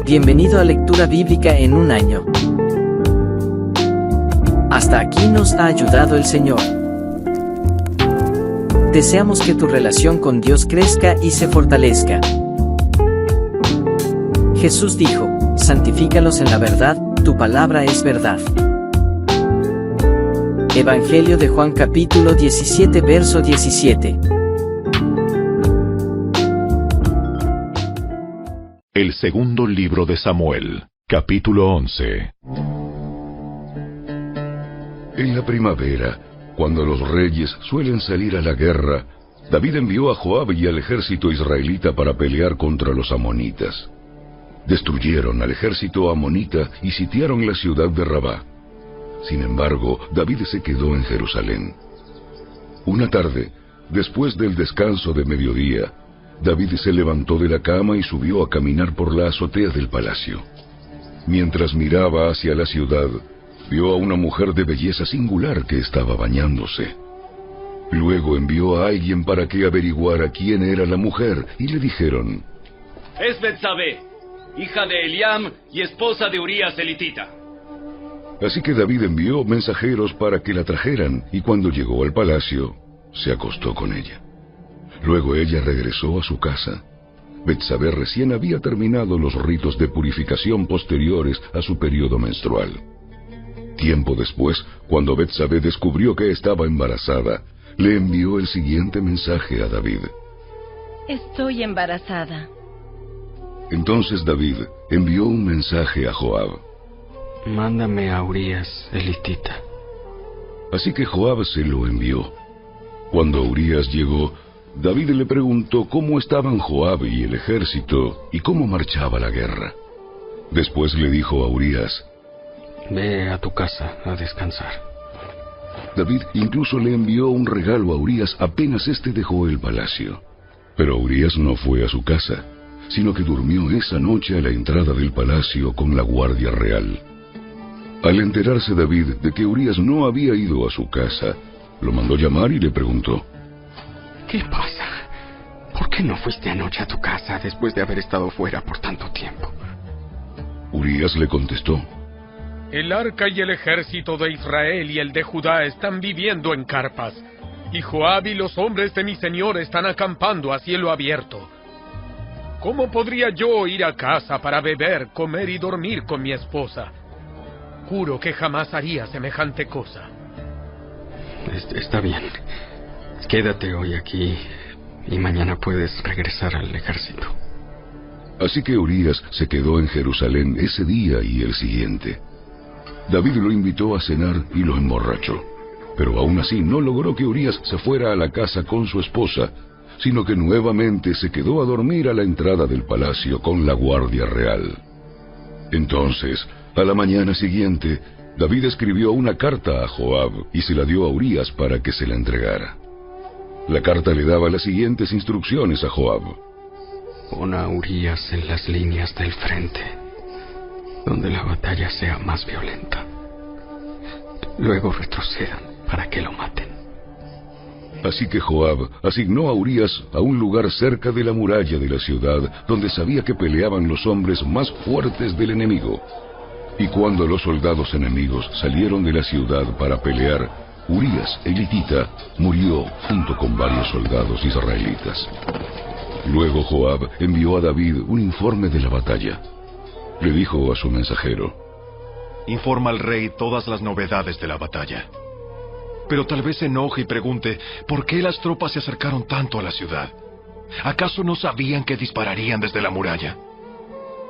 Bienvenido a Lectura Bíblica en un año. Hasta aquí nos ha ayudado el Señor. Deseamos que tu relación con Dios crezca y se fortalezca. Jesús dijo: santifícalos en la verdad, tu palabra es verdad. Evangelio de Juan capítulo 17 verso 17. El segundo libro de Samuel, capítulo 11. En la primavera, cuando los reyes suelen salir a la guerra, David envió a Joab y al ejército israelita para pelear contra los amonitas. Destruyeron al ejército amonita y sitiaron la ciudad de Rabá. Sin embargo, David se quedó en Jerusalén. Una tarde, después del descanso de mediodía, David se levantó de la cama y subió a caminar por la azotea del palacio. Mientras miraba hacia la ciudad, vio a una mujer de belleza singular que estaba bañándose. Luego envió a alguien para que averiguara quién era la mujer, y le dijeron: es Betsabé, hija de Eliam y esposa de Urías elitita. Así que David envió mensajeros para que la trajeran, y cuando llegó al palacio, se acostó con ella. Luego ella regresó a su casa. Betsabé recién había terminado los ritos de purificación posteriores a su periodo menstrual. Tiempo después, cuando Betsabé descubrió que estaba embarazada, le envió el siguiente mensaje a David: estoy embarazada. Entonces David envió un mensaje a Joab: mándame a Urías elitita. Así que Joab se lo envió. Cuando Urías llegó, David le preguntó cómo estaban Joab y el ejército y cómo marchaba la guerra. Después le dijo a Urías: ve a tu casa a descansar. David incluso le envió un regalo a Urías apenas éste dejó el palacio. Pero Urías no fue a su casa, sino que durmió esa noche a la entrada del palacio con la guardia real. Al enterarse David de que Urías no había ido a su casa, lo mandó llamar y le preguntó: ¿qué pasa? ¿Por qué no fuiste anoche a tu casa después de haber estado fuera por tanto tiempo? Urías le contestó: el arca y el ejército de Israel y el de Judá están viviendo en carpas, y Joab y los hombres de mi señor están acampando a cielo abierto. ¿Cómo podría yo ir a casa para beber, comer y dormir con mi esposa? Juro que jamás haría semejante cosa. Está bien. Quédate hoy aquí y mañana puedes regresar al ejército. Así que Urías se quedó en Jerusalén ese día y el siguiente. David lo invitó a cenar y lo emborrachó. Pero aún así no logró que Urías se fuera a la casa con su esposa, sino que nuevamente se quedó a dormir a la entrada del palacio con la guardia real. Entonces, a la mañana siguiente, David escribió una carta a Joab y se la dio a Urías para que se la entregara. La carta le daba las siguientes instrucciones a Joab: pon a Urías en las líneas del frente, donde la batalla sea más violenta. Luego retrocedan para que lo maten. Así que Joab asignó a Urías a un lugar cerca de la muralla de la ciudad, donde sabía que peleaban los hombres más fuertes del enemigo. Y cuando los soldados enemigos salieron de la ciudad para pelear, Urías elitita murió junto con varios soldados israelitas. Luego Joab envió a David un informe de la batalla. Le dijo a su mensajero: informa al rey todas las novedades de la batalla. Pero tal vez se enoje y pregunte por qué las tropas se acercaron tanto a la ciudad. ¿Acaso no sabían que dispararían desde la muralla?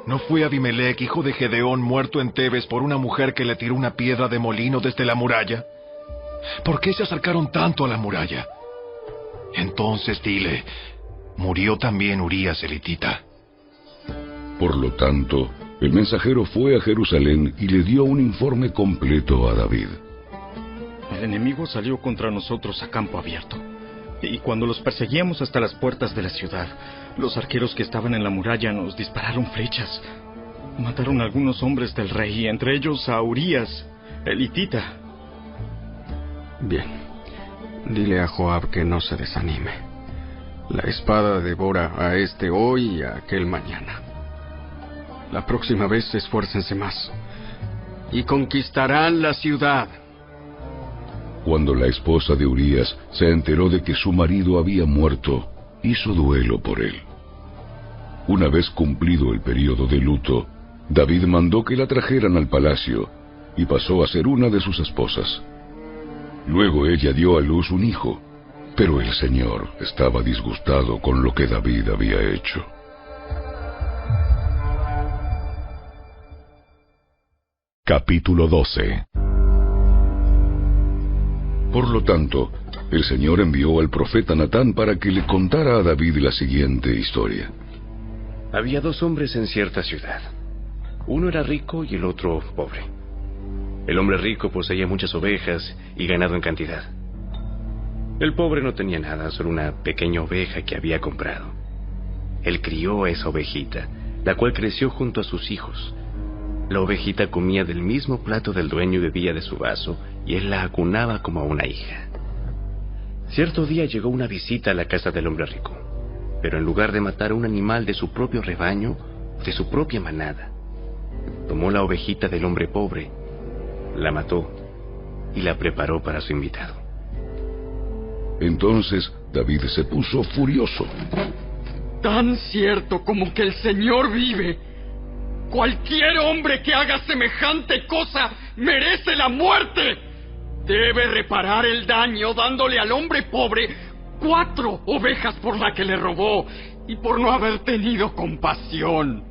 ¿No fue Abimelech, hijo de Gedeón, muerto en Tebes por una mujer que le tiró una piedra de molino desde la muralla? ¿Por qué se acercaron tanto a la muralla? Entonces dile: murió también Urías elitita. Por lo tanto, el mensajero fue a Jerusalén y le dio un informe completo a David. El enemigo salió contra nosotros a campo abierto, y cuando los perseguíamos hasta las puertas de la ciudad, los arqueros que estaban en la muralla nos dispararon flechas. Mataron a algunos hombres del rey, y entre ellos a Urías elitita. Bien, dile a Joab que no se desanime. La espada devora a este hoy y a aquel mañana. La próxima vez esfuércense más y conquistarán la ciudad. Cuando la esposa de Urías se enteró de que su marido había muerto, hizo duelo por él. Una vez cumplido el período de luto, David mandó que la trajeran al palacio y pasó a ser una de sus esposas. Luego ella dio a luz un hijo, pero el Señor estaba disgustado con lo que David había hecho. Capítulo 12. Por lo tanto, el Señor envió al profeta Natán para que le contara a David la siguiente historia. Había 2 hombres en cierta ciudad. Uno era rico y el otro pobre. El hombre rico poseía muchas ovejas y ganado en cantidad. El pobre no tenía nada, solo una pequeña oveja que había comprado. Él crió a esa ovejita, la cual creció junto a sus hijos. La ovejita comía del mismo plato del dueño y bebía de su vaso, y él la acunaba como a una hija. Cierto día llegó una visita a la casa del hombre rico, pero en lugar de matar a un animal de su propio rebaño, de su propia manada, tomó la ovejita del hombre pobre, la mató y la preparó para su invitado. Entonces David se puso furioso. Tan cierto como que el Señor vive, cualquier hombre que haga semejante cosa merece la muerte. Debe reparar el daño dándole al hombre pobre 4 ovejas por la que le robó y por no haber tenido compasión.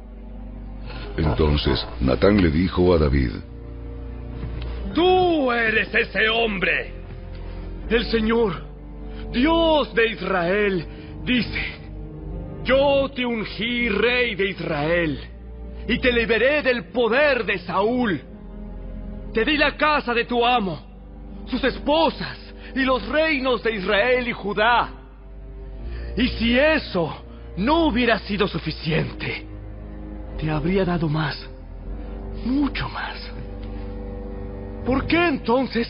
Entonces Natán le dijo a David: Tú eres ese hombre. El Señor, Dios de Israel, dice: Yo te ungí rey de Israel y te liberé del poder de Saúl. Te di la casa de tu amo, sus esposas y los reinos de Israel y Judá. Y si eso no hubiera sido suficiente, te habría dado más, mucho más. ¿Por qué entonces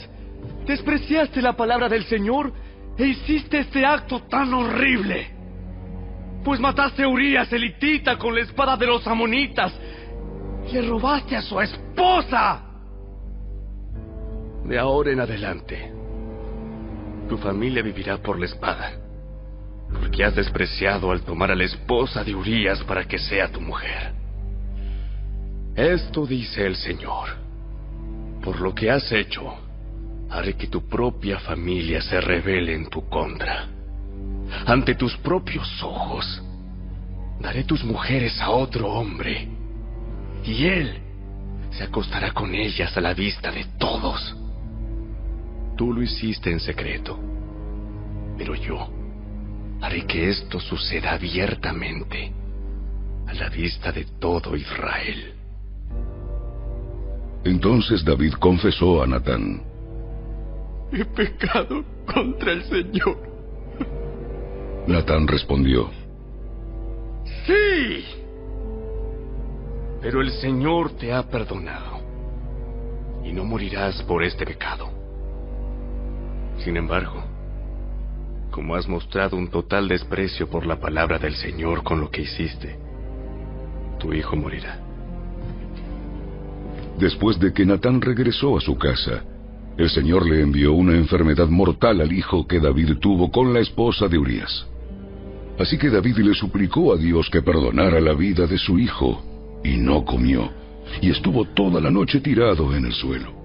despreciaste la palabra del Señor e hiciste este acto tan horrible? Pues mataste a Urías el hitita con la espada de los amonitas y le robaste a su esposa. De ahora en adelante, tu familia vivirá por la espada, porque has despreciado al tomar a la esposa de Urías para que sea tu mujer. Esto dice el Señor: por lo que has hecho, haré que tu propia familia se rebele en tu contra. Ante tus propios ojos, daré tus mujeres a otro hombre, y él se acostará con ellas a la vista de todos. Tú lo hiciste en secreto, pero yo haré que esto suceda abiertamente, a la vista de todo Israel. Entonces David confesó a Natán: He pecado contra el Señor. Natán respondió: Sí, pero el Señor te ha perdonado y no morirás por este pecado. Sin embargo, como has mostrado un total desprecio por la palabra del Señor con lo que hiciste, tu hijo morirá. Después de que Natán regresó a su casa, el Señor le envió una enfermedad mortal al hijo que David tuvo con la esposa de Urías. Así que David le suplicó a Dios que perdonara la vida de su hijo, y no comió, y estuvo toda la noche tirado en el suelo.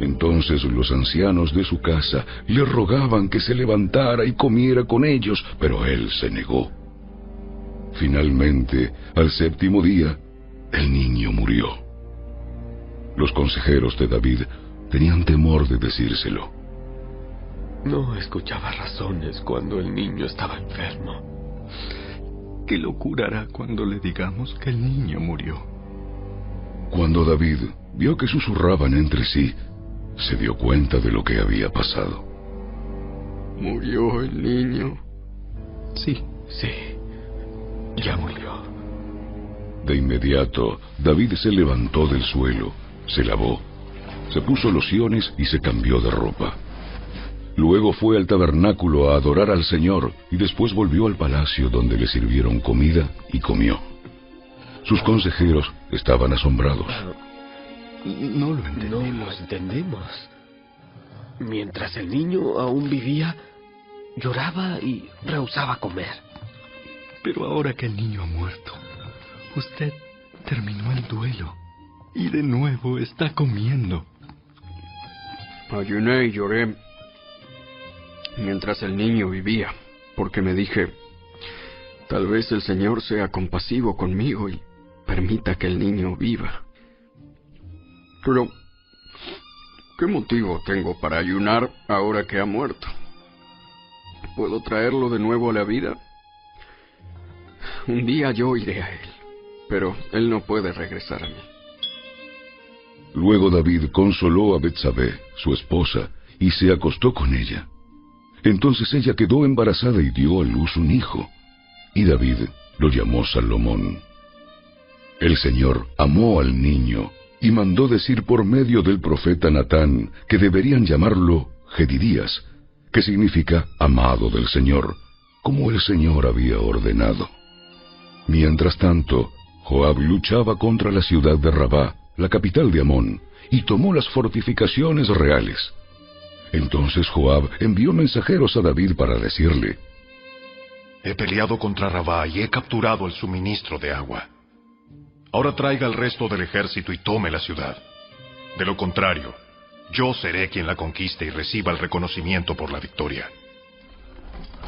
Entonces los ancianos de su casa le rogaban que se levantara y comiera con ellos, pero él se negó. Finalmente, al 7º día, el niño murió. Los consejeros de David tenían temor de decírselo. No escuchaba razones cuando el niño estaba enfermo. ¿Qué locura hará cuando le digamos que el niño murió? Cuando David vio que susurraban entre sí, se dio cuenta de lo que había pasado. ¿Murió el niño? Sí, ya murió. De inmediato, David se levantó del suelo, se lavó, se puso lociones y se cambió de ropa. Luego fue al tabernáculo a adorar al Señor y después volvió al palacio donde le sirvieron comida y comió. Sus consejeros estaban asombrados. No lo entendemos. No lo entendemos. Mientras el niño aún vivía, lloraba y rehusaba comer. Pero ahora que el niño ha muerto, usted terminó el duelo y de nuevo está comiendo. Ayuné y lloré mientras el niño vivía, porque me dije, tal vez el Señor sea compasivo conmigo y permita que el niño viva. Pero, ¿qué motivo tengo para ayunar ahora que ha muerto? ¿Puedo traerlo de nuevo a la vida? Un día yo iré a él, pero él no puede regresar a mí. Luego David consoló a Betsabé, su esposa, y se acostó con ella. Entonces ella quedó embarazada y dio a luz un hijo, y David lo llamó Salomón. El Señor amó al niño y mandó decir por medio del profeta Natán que deberían llamarlo Jedidías, que significa amado del Señor, como el Señor había ordenado. Mientras tanto, Joab luchaba contra la ciudad de Rabá, la capital de Amón, y tomó las fortificaciones reales. Entonces Joab envió mensajeros a David para decirle: He peleado contra Rabá y he capturado el suministro de agua. Ahora traiga al resto del ejército y tome la ciudad. De lo contrario, yo seré quien la conquiste y reciba el reconocimiento por la victoria.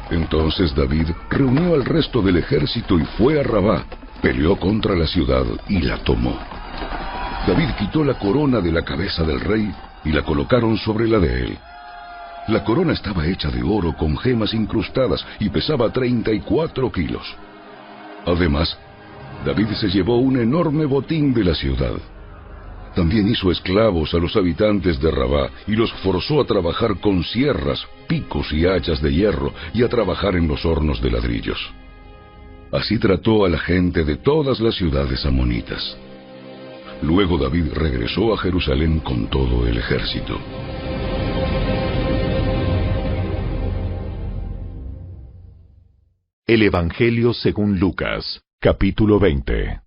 Entonces David reunió al resto del ejército y fue a Rabá, peleó contra la ciudad y la tomó. David quitó la corona de la cabeza del rey y la colocaron sobre la de él. La corona estaba hecha de oro con gemas incrustadas y pesaba 34 kilos. Además, David se llevó un enorme botín de la ciudad. También hizo esclavos a los habitantes de Rabá y los forzó a trabajar con sierras, picos y hachas de hierro y a trabajar en los hornos de ladrillos. Así trató a la gente de todas las ciudades amonitas. Luego David regresó a Jerusalén con todo el ejército. El Evangelio según Lucas, capítulo 20.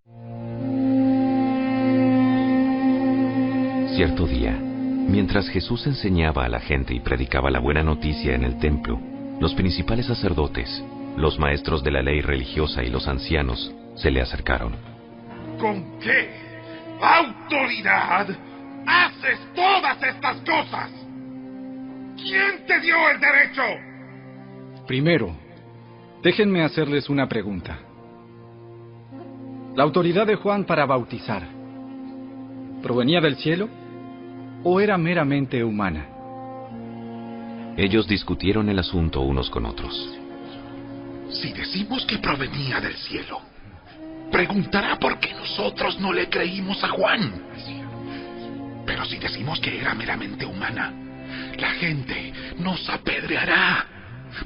Cierto día, mientras Jesús enseñaba a la gente y predicaba la buena noticia en el templo, los principales sacerdotes, los maestros de la ley religiosa y los ancianos se le acercaron. ¿Con qué autoridad haces todas estas cosas? ¿Quién te dio el derecho? Primero, déjenme hacerles una pregunta. ¿La autoridad de Juan para bautizar provenía del cielo o era meramente humana? Ellos discutieron el asunto unos con otros. Si decimos que provenía del cielo, preguntará por qué nosotros no le creímos a Juan. Pero si decimos que era meramente humana, la gente nos apedreará,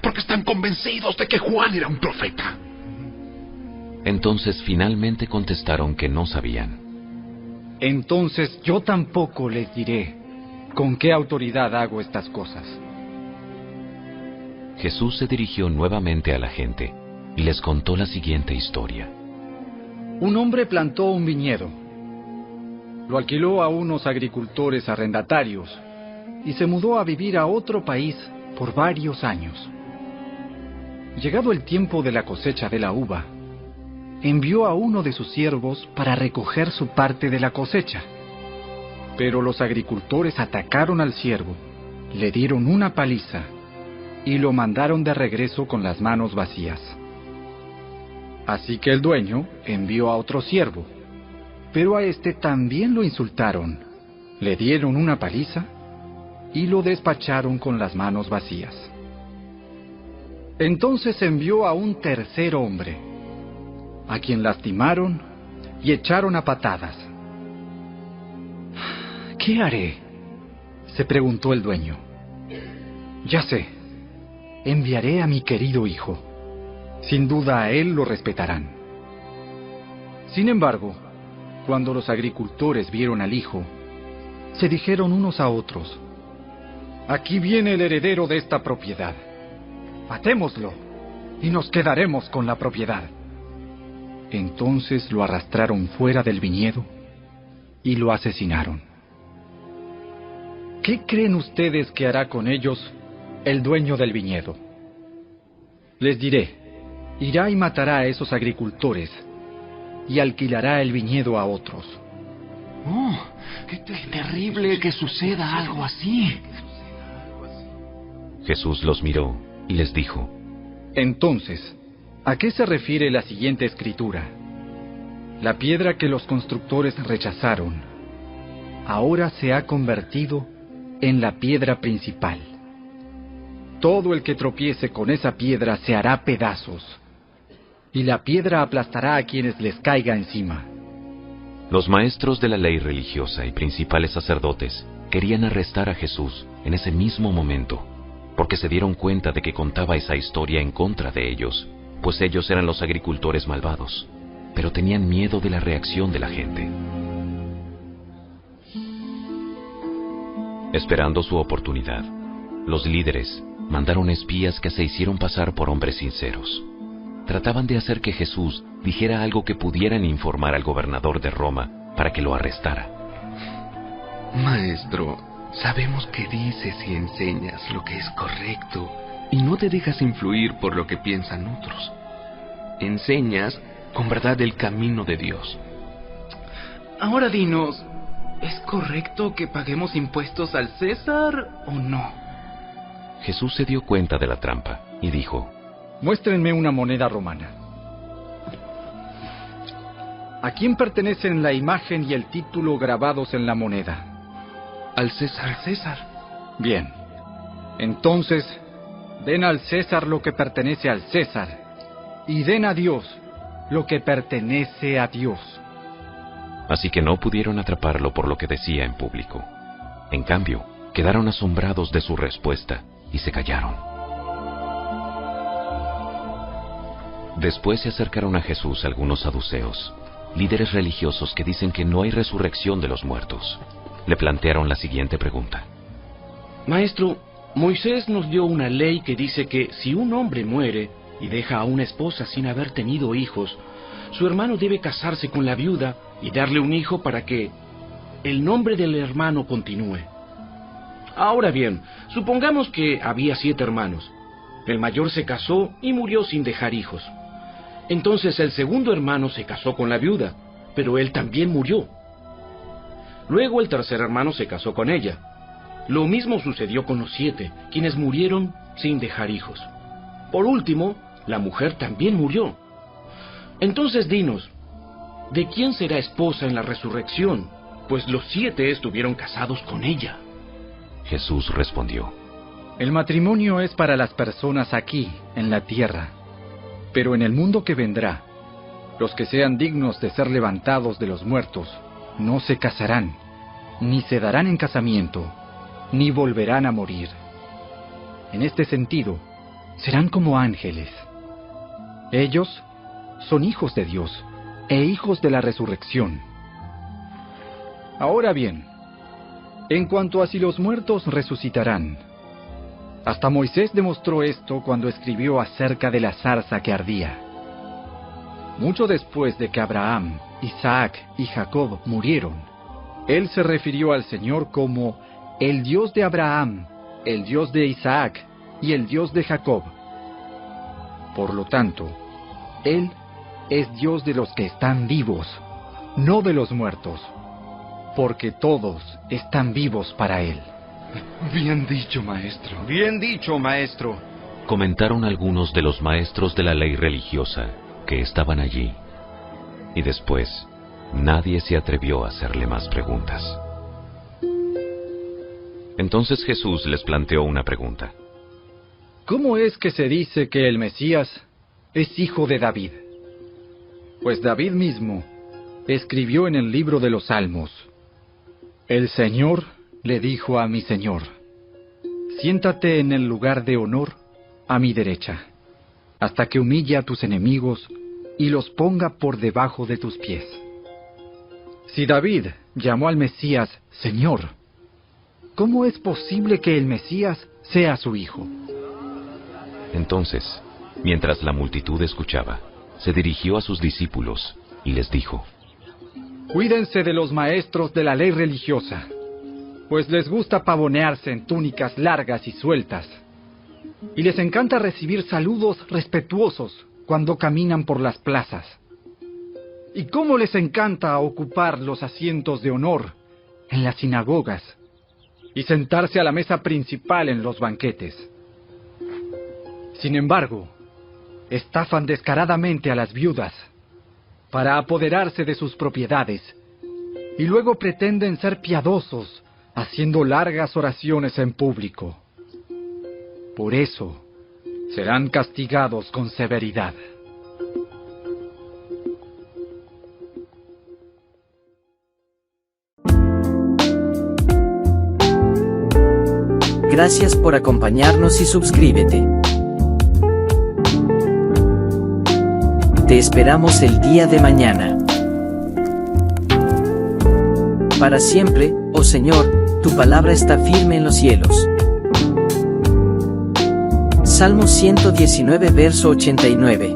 porque están convencidos de que Juan era un profeta. Entonces finalmente contestaron que no sabían. Entonces yo tampoco les diré con qué autoridad hago estas cosas. Jesús se dirigió nuevamente a la gente y les contó la siguiente historia. Un hombre plantó un viñedo, lo alquiló a unos agricultores arrendatarios y se mudó a vivir a otro país por varios años. Llegado el tiempo de la cosecha de la uva, envió a uno de sus siervos para recoger su parte de la cosecha. Pero los agricultores atacaron al siervo, le dieron una paliza y lo mandaron de regreso con las manos vacías. Así que el dueño envió a otro siervo, pero a este también lo insultaron, le dieron una paliza y lo despacharon con las manos vacías. Entonces envió a un tercer hombre, a quien lastimaron y echaron a patadas. ¿Qué haré?, se preguntó el dueño. Ya sé, enviaré a mi querido hijo. Sin duda a él lo respetarán. Sin embargo, cuando los agricultores vieron al hijo, se dijeron unos a otros: aquí viene el heredero de esta propiedad. Matémoslo y nos quedaremos con la propiedad. Entonces lo arrastraron fuera del viñedo y lo asesinaron. ¿Qué creen ustedes que hará con ellos el dueño del viñedo? Les diré, irá y matará a esos agricultores y alquilará el viñedo a otros. ¡Oh! ¡Qué terrible que suceda algo así! Jesús los miró y les dijo: Entonces, ¿a qué se refiere la siguiente escritura? La piedra que los constructores rechazaron, ahora se ha convertido en la piedra principal. Todo el que tropiece con esa piedra se hará pedazos, y la piedra aplastará a quienes les caiga encima. Los maestros de la ley religiosa y principales sacerdotes querían arrestar a Jesús en ese mismo momento, porque se dieron cuenta de que contaba esa historia en contra de ellos, pues ellos eran los agricultores malvados, pero tenían miedo de la reacción de la gente. Esperando su oportunidad, los líderes mandaron espías que se hicieron pasar por hombres sinceros. Trataban de hacer que Jesús dijera algo que pudieran informar al gobernador de Roma para que lo arrestara. Maestro, sabemos que dices y enseñas lo que es correcto y no te dejas influir por lo que piensan otros. Enseñas con verdad el camino de Dios. Ahora dinos, ¿es correcto que paguemos impuestos al César o no? Jesús se dio cuenta de la trampa y dijo: Muéstrenme una moneda romana. ¿A quién pertenecen la imagen y el título grabados en la moneda? Al César. Al César. Bien. Entonces, den al César lo que pertenece al César, y den a Dios lo que pertenece a Dios. Así que no pudieron atraparlo por lo que decía en público. En cambio, quedaron asombrados de su respuesta y se callaron. Después se acercaron a Jesús algunos saduceos, líderes religiosos que dicen que no hay resurrección de los muertos. Le plantearon la siguiente pregunta: Maestro, Moisés nos dio una ley que dice que si un hombre muere y deja a una esposa sin haber tenido hijos, su hermano debe casarse con la viuda y darle un hijo para que el nombre del hermano continúe. Ahora bien, supongamos que había 7 hermanos. El mayor se casó y murió sin dejar hijos. Entonces el segundo hermano se casó con la viuda, pero él también murió. Luego el tercer hermano se casó con ella. Lo mismo sucedió con los 7, quienes murieron sin dejar hijos. Por último, la mujer también murió. Entonces dinos, ¿de quién será esposa en la resurrección? Pues los 7 estuvieron casados con ella. Jesús respondió: El matrimonio es para las personas aquí, en la tierra. Pero en el mundo que vendrá, los que sean dignos de ser levantados de los muertos no se casarán, ni se darán en casamiento, ni volverán a morir. En este sentido, serán como ángeles. Ellos son hijos de Dios e hijos de la resurrección. Ahora bien, en cuanto a si los muertos resucitarán, hasta Moisés demostró esto cuando escribió acerca de la zarza que ardía. Mucho después de que Abraham, Isaac y Jacob murieron, él se refirió al Señor como el Dios de Abraham, el Dios de Isaac y el Dios de Jacob. Por lo tanto, Él es Dios de los que están vivos, no de los muertos, porque todos están vivos para Él. Bien dicho, maestro. Bien dicho, maestro. Comentaron algunos de los maestros de la ley religiosa que estaban allí. Y después, nadie se atrevió a hacerle más preguntas. Entonces Jesús les planteó una pregunta. ¿Cómo es que se dice que el Mesías es hijo de David? Pues David mismo escribió en el libro de los Salmos: El Señor le dijo a mi Señor: siéntate en el lugar de honor a mi derecha, hasta que humille a tus enemigos y los ponga por debajo de tus pies. Si David llamó al Mesías Señor, ¿cómo es posible que el Mesías sea su hijo? Entonces, mientras la multitud escuchaba, se dirigió a sus discípulos y les dijo: Cuídense de los maestros de la ley religiosa, pues les gusta pavonearse en túnicas largas y sueltas, y les encanta recibir saludos respetuosos cuando caminan por las plazas. Y cómo les encanta ocupar los asientos de honor en las sinagogas y sentarse a la mesa principal en los banquetes. Sin embargo, estafan descaradamente a las viudas para apoderarse de sus propiedades y luego pretenden ser piadosos haciendo largas oraciones en público. Por eso, serán castigados con severidad. Gracias por acompañarnos y suscríbete. Te esperamos el día de mañana. Para siempre, oh Señor, tu palabra está firme en los cielos. Salmo 119, verso 89.